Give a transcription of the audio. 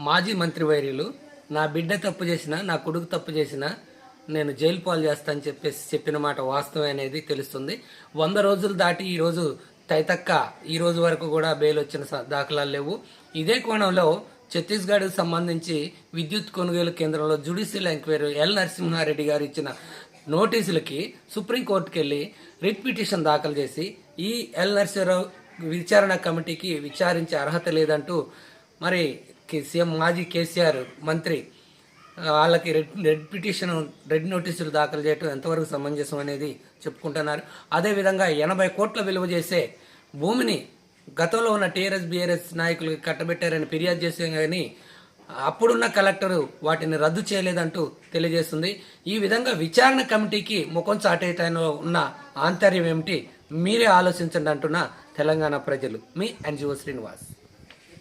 మాజీ మంత్రివర్యులు నా బిడ్డ తప్పు చేసినా నా కొడుకు తప్పు చేసినా నేను జైలు పాలు చేస్తానని చెప్పిన మాట వాస్తవం అనేది తెలుస్తుంది. 100 రోజులు దాటి ఈరోజు తైతక్క ఈ రోజు వరకు కూడా బెయిల్ వచ్చిన దాఖలాలు లేవు. ఇదే కోణంలో ఛత్తీస్గఢ్కు సంబంధించి విద్యుత్ కొనుగోలు కేంద్రంలో జ్యుడిషియల్ ఎంక్వైరీ ఎల్ నరసింహారెడ్డి గారు ఇచ్చిన నోటీసులకి సుప్రీంకోర్టుకు వెళ్ళి రిట్ పిటిషన్ దాఖలు చేసి ఈ ఎల్ నరసింహారావు విచారణ కమిటీకి విచారించే అర్హత లేదంటూ మరి సీఎం మాజీ కేసీఆర్ మంత్రి వాళ్ళకి రెడ్ నోటీసులు దాఖలు చేయడం ఎంతవరకు సమంజసం అనేది చెప్పుకుంటున్నారు. అదేవిధంగా 80 కోట్ల విలువ చేసే భూమిని గతంలో ఉన్న టీఆర్ఎస్ బీఆర్ఎస్ నాయకులకి కట్టబెట్టారని ఫిర్యాదు చేసే కానీ అప్పుడున్న కలెక్టరు వాటిని రద్దు చేయలేదంటూ తెలియజేస్తుంది. ఈ విధంగా విచారణ కమిటీకి ముఖం చాటేయటంలో ఉన్న ఆంతర్యం ఏమిటి మీరే ఆలోచించండి అంటున్న తెలంగాణ ప్రజలు. మీ ఎన్జిఓ శ్రీనివాస్.